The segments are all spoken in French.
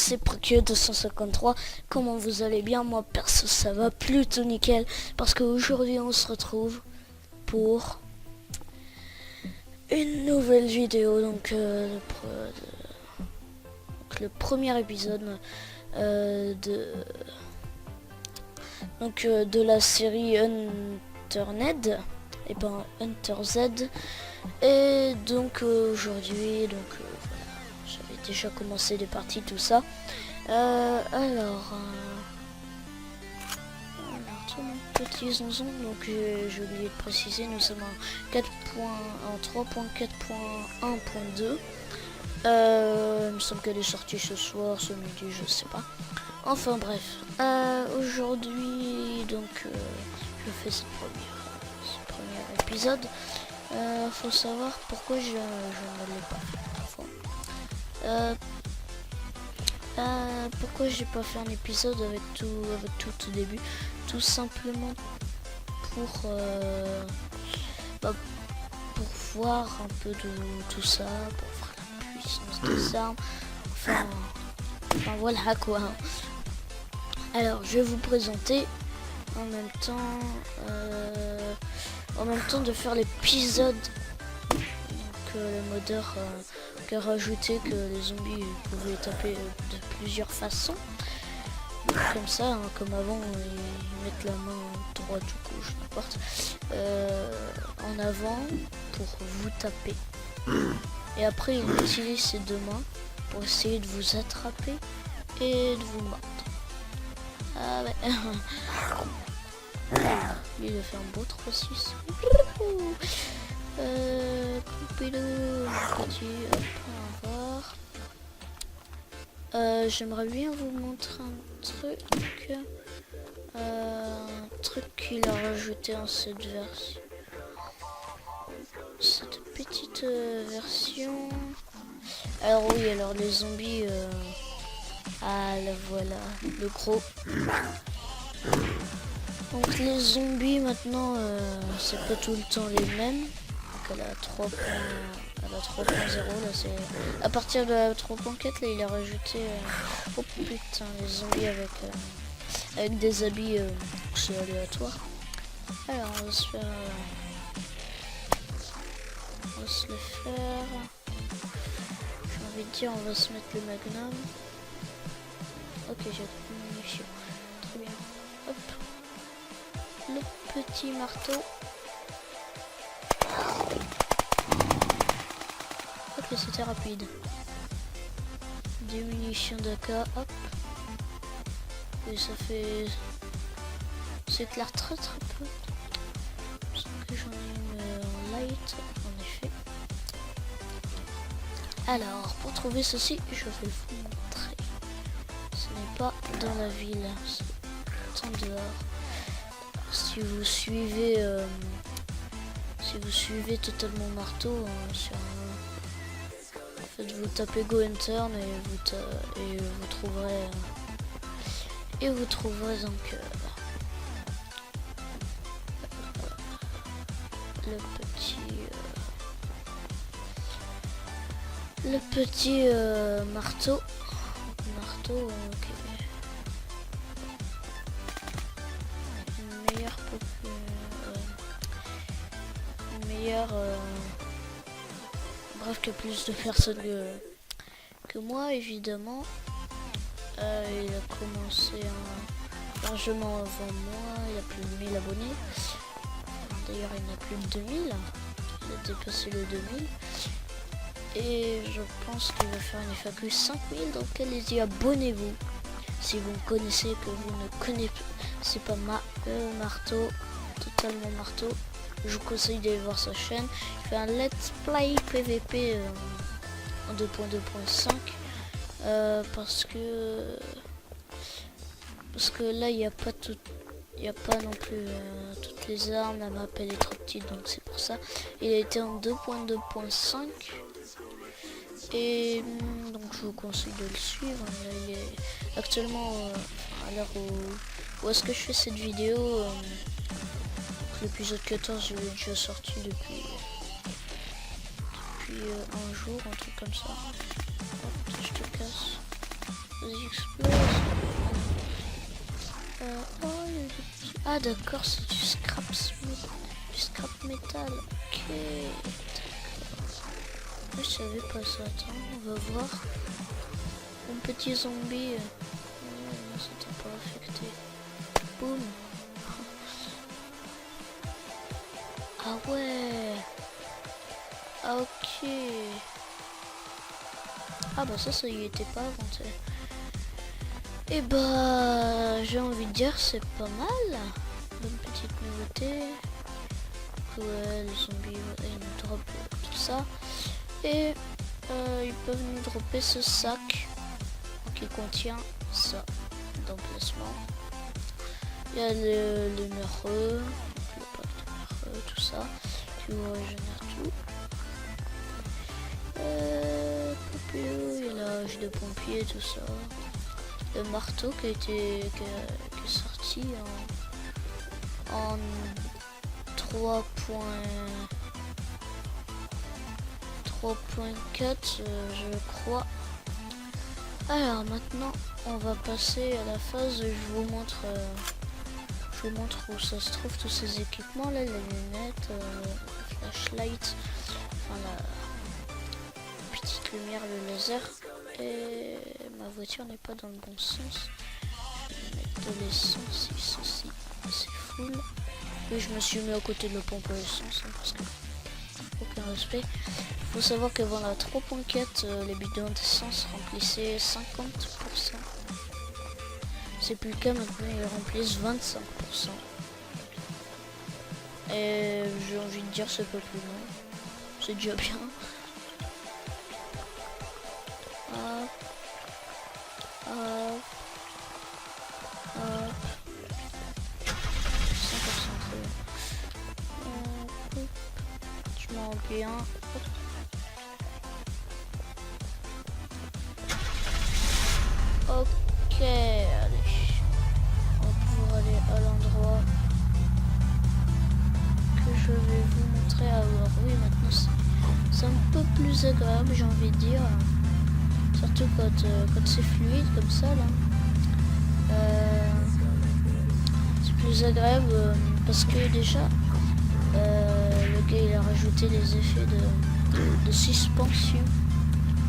c'est Prokio 253. Comment vous allez bien? Moi perso ça va plutôt nickel, parce qu'aujourd'hui on se retrouve pour une nouvelle vidéo. Donc, le premier épisode de la série Hunterned et pas Hunter Z. Et donc aujourd'hui j'avais déjà commencé des parties, tout ça. Tout mon petit zonzon, donc j'ai oublié de préciser, nous sommes en 3.4.1.2. Il me semble qu'elle est sortie ce soir, ce midi, je sais pas. Enfin bref, aujourd'hui donc je fais ce premier épisode. Faut savoir pourquoi je ne l'ai pas fait. Pourquoi j'ai pas fait un épisode avec tout au début? Tout simplement pour voir un peu de tout ça, pour voir la puissance des armes. Enfin voilà quoi. Alors je vais vous présenter en même temps de faire l'épisode. Donc le modeur qui a rajouté que les zombies pouvaient taper de plusieurs façons. Comme ça, hein, comme avant, ils mettent la main droite ou gauche, n'importe, en avant pour vous taper. Et après, ils utilisent ces deux mains pour essayer de vous attraper et de vous mordre. Ah ouais. Lui, il a fait un beau 3-6. Coupez-le, petit, hop, on va voir. J'aimerais bien vous montrer un truc qu'il a rajouté en cette version. Cette petite version. Alors oui, alors les zombies. Ah là voilà, le gros. Donc les zombies maintenant, c'est pas tout le temps les mêmes. Donc à la 3.0, là c'est à partir de la 3.4, là il a rajouté oh putain, les zombies avec des habits c'est aléatoire. Alors on va se le faire. J'ai envie de dire, on va se mettre le magnum. Ok, j'ai plus de munitions. Très bien. Hop. Le petit marteau. Ok, c'était rapide. Des munitions d'AK, hop. Et ça fait... ça éclaire très peu. Je sens que j'en ai une en light, en effet. Alors, pour trouver ceci, je vais vous montrer. Ce n'est pas dans la ville, c'est en dehors. Si vous suivez totalement marteau sur en fait vous tapez Go Enter et vous trouverez donc le petit marteau. Ok. Une meilleure bref, que plus de personnes que moi, évidemment. Il a commencé largement avant moi. Il a plus de 1000 abonnés. D'ailleurs, il n'a plus de 2000. Il a dépassé le 2000. Et je pense qu'il va faire une FAQ 5000. Donc allez-y, abonnez-vous. Si vous me connaissez, que vous ne connaissez pas marteau, totalement marteau, je vous conseille d'aller voir sa chaîne. Il fait un let's play PVP en 2.2.5 parce que là il n'y a pas non plus toutes les armes. La map elle est trop petite, donc c'est pour ça. Il a été en 2.2.5 et donc je vous conseille de le suivre. Là, il est actuellement à l'heure où est-ce que je fais cette vidéo, l'épisode 14 il est déjà sorti depuis un jour, un truc comme ça. Hop, je te casse. Vas-y, explose. Oh, il y a des petits... Ah d'accord, c'est du scrap métal. Ok. Je savais pas ça. Attends, on va voir. Un petit zombie. Non, c'était pas affecté. Boum. Ah ouais. Ah ok. Ah bah ça y était pas avant. Et bah j'ai envie de dire c'est pas mal. Bonne petite nouveauté. Ouais, les zombies, ils nous droppent tout ça. Et ils peuvent nous dropper ce sac qui contient ça d'emplacement. Il y a le nerveux, le pack de nerveux, tout ça, qui vous régénère tout. Il y a la hache de pompier, tout ça. Le marteau qui est sorti en 3.4 je crois. Alors maintenant on va passer à la phase où je vous montre où ça se trouve tous ces équipements là, les lunettes, la flashlight, enfin la petite lumière, le laser. Et ma voiture n'est pas dans le bon sens. Je vais mettre de l'essence ici, c'est full. Et je me suis mis à côté de la pompe à essence hein, parce que aucun respect. Il faut savoir qu'avant la 3.4 les bidons d'essence remplissaient 50%. C'est plus le cas maintenant, ils remplissent 25%. Et j'ai envie de dire c'est pas plus loin. C'est déjà bien. Hop. Hop. Hop. 100%. Je m'en remplis un. Ok, allez. On va pouvoir aller à l'endroit que je vais vous montrer. Alors oui, maintenant c'est un peu plus agréable, j'ai envie de dire. Surtout quand c'est fluide comme ça là. C'est plus agréable parce que déjà le gars il a rajouté les effets de suspension.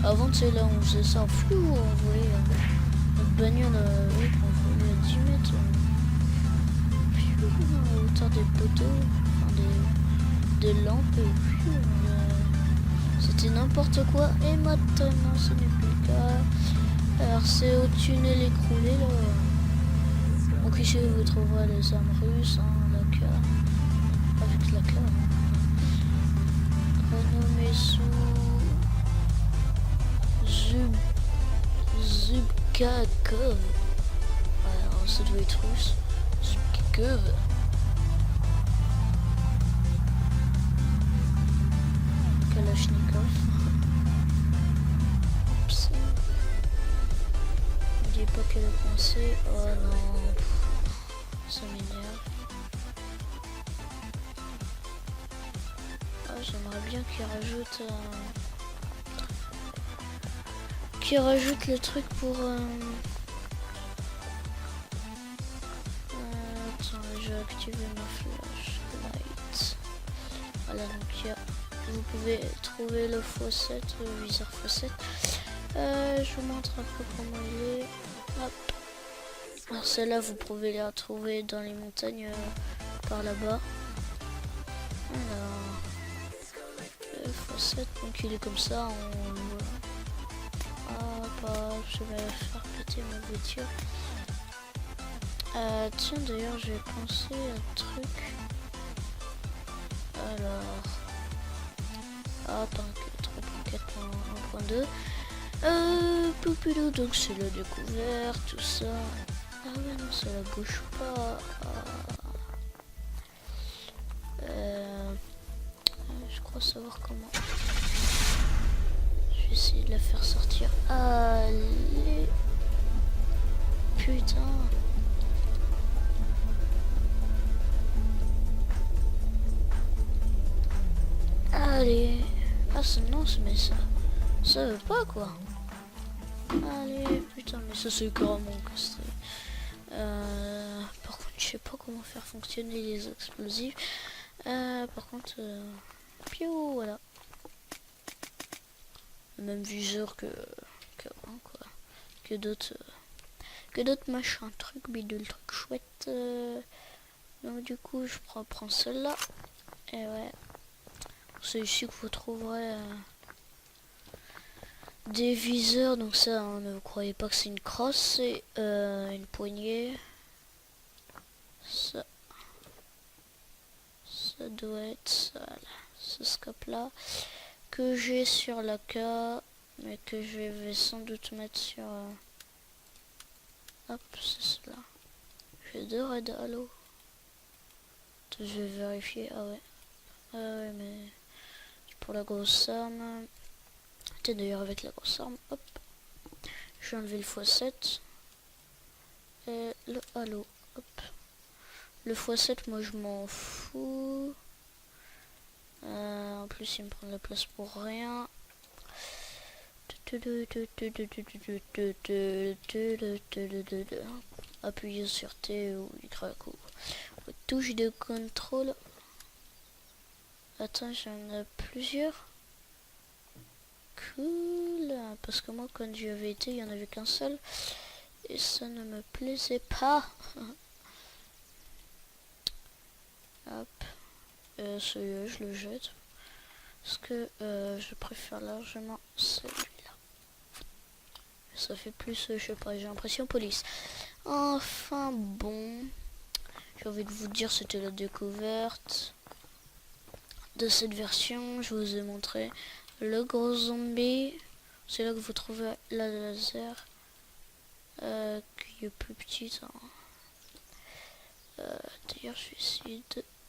Avant tu sais là on faisait ça en flou, on voulait notre bagnole oui, on voulait à 10 mètres à la hauteur des poteaux, enfin des lampes, c'était n'importe quoi. Et maintenant ce n'est plus le cas. Alors c'est au tunnel écroulé là. Donc ici vous trouverez les armes russes, hein, la K, avec la K, renommé sous Zubkakov. Alors ça doit être russe. Zubkakov. Kalachnikov. Oups. Ne dis pas qu'elle est coincée. Oh non. Ça m'énerve. Ah, j'aimerais bien qu'il rajoute le truc pour attends, j'ai activé ma flashlight. Voilà, donc vous pouvez trouver le x7, le viseur x7. Je vous montre un peu comment il est. Hop. Alors celle-là vous pouvez la retrouver dans les montagnes par là-bas. Alors le x7, donc il est comme ça, on le voit. Je vais faire péter ma voiture. Tiens d'ailleurs j'ai pensé à un truc. Alors 3.4.1.2 Poupilou, donc c'est la découverte, tout ça. Ah ouais non ça la bouge pas. Je crois savoir comment. Je vais essayer de la faire sortir. Allez. Putain. Allez. Ah non, mais ça veut pas quoi. Allez, putain, mais ça c'est carrément castré. Par contre, je sais pas comment faire fonctionner les explosifs. Par contre, piou, voilà. Le même viseur qu'avant, quoi. Que d'autres machins, trucs, bidule, trucs chouettes. Donc du coup, je prends celle-là. Et ouais. C'est ici que vous trouverez des viseurs. Donc ça, hein, ne vous croyez pas que c'est une crosse, c'est une poignée. Ça doit être ça, là. Ce scope-là. Que j'ai sur la K. Mais que je vais sans doute mettre sur... Hop, c'est cela. J'ai 2 raids halo. Je vais vérifier. Ah ouais. Ah ouais, mais... Pour la grosse arme... T'es d'ailleurs avec la grosse arme. Hop. Je vais enlever le x7. Et le halo. Hop. Le x7, moi je m'en fous. En plus, il me prend de la place pour rien. Appuyez sur T ou Y ou touche de contrôle. Attends, j'en ai plusieurs. Cool. Parce que moi, quand j'y avais été, il n'y en avait qu'un seul. Et ça ne me plaisait pas. Hop. Celui-là, je le jette. Parce que je préfère largement celui-là. Ça fait plus, je sais pas, j'ai l'impression police. Enfin bon. J'ai envie de vous dire, c'était la découverte de cette version. Je vous ai montré le gros zombie. C'est là que vous trouvez la laser. Qui est plus petite. Hein. D'ailleurs, je vais essayer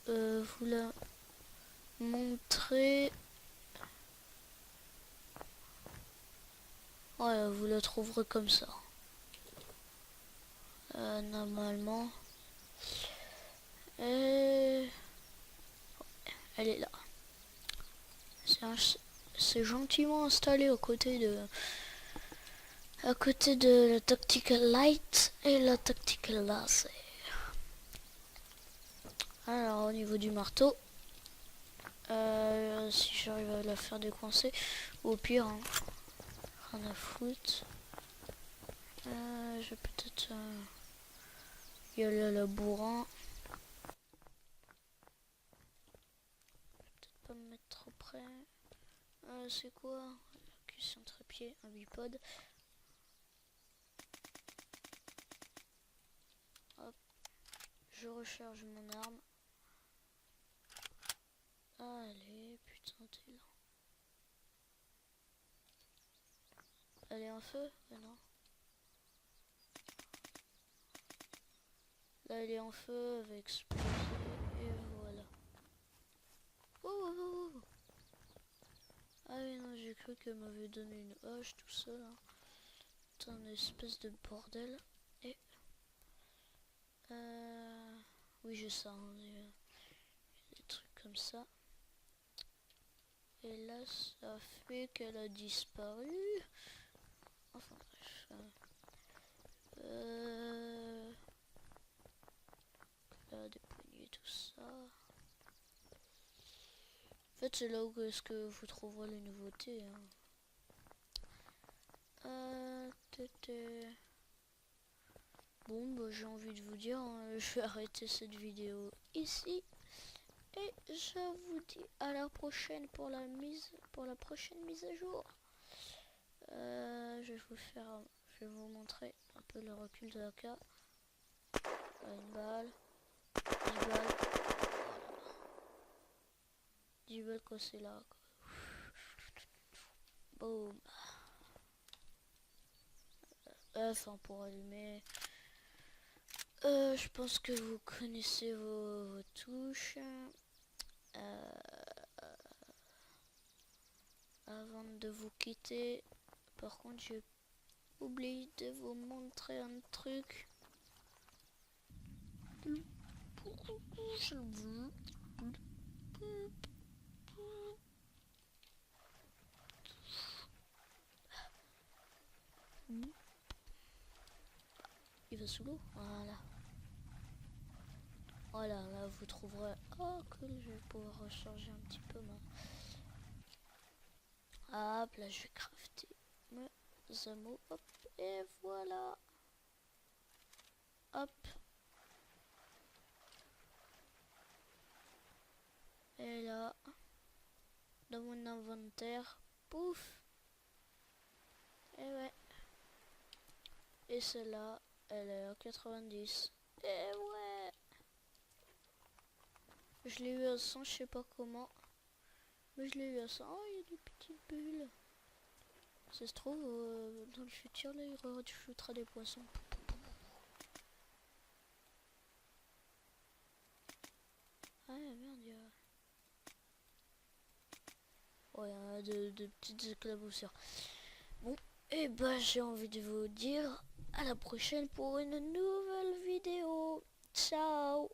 de vous la montrer. Ouais, vous la trouverez comme ça. Normalement. Et... Elle est là. C'est gentiment installé à côté de la Tactical Light et la Tactical Laser. Alors au niveau du marteau, si j'arrive à la faire décoincer, au pire, hein, rien à foutre. Je vais peut-être y aller à la bourrin. Peut-être pas me mettre trop près. C'est quoi? Cushion trépied, un bipode. Hop, je recharge mon arme. Allez, putain, t'es là. Elle est en feu? Non. Là, elle est en feu, elle va exploser, et voilà. Oh, oh, oh, oh. Ah oui, non, j'ai cru qu'elle m'avait donné une hache tout seul. Hein. C'est une espèce de bordel. Et... oui, j'ai ça, hein, des trucs comme ça. Et là, ça fait qu'elle a disparu. Enfin bref. Là, des poignées, tout ça. En fait, c'est là où est-ce que vous trouverez les nouveautés. Hein. Bon, bah, j'ai envie de vous dire, hein, je vais arrêter cette vidéo ici. Et je vous dis à la prochaine pour la prochaine mise à jour. Je vais vous montrer un peu le recul de la K. Une balle, 10 balles, 10 balles quand c'est là. Boum. Enfin, pour allumer. Je pense que vous connaissez vos touches. Avant de vous quitter, par contre, j'ai oublié de vous montrer un truc. va sous l'eau. Voilà. Voilà, là vous trouverez... Oh cool, je vais pouvoir recharger un petit peu ma... Hop, là je vais crafter mes ammo. Hop, et voilà. Hop. Et là, dans mon inventaire, pouf. Et ouais. Et celle-là, elle est à 90. Et ouais. Je l'ai eu à 100, je sais pas comment. Mais je l'ai eu à 100. Oh, il y a des petites bulles. Ça se trouve, dans le futur, là, il rajoutera des poissons. Ah merde, il y a... Ouais, il y a de petites éclaboussures. Bon, et bah j'ai envie de vous dire à la prochaine pour une nouvelle vidéo. Ciao.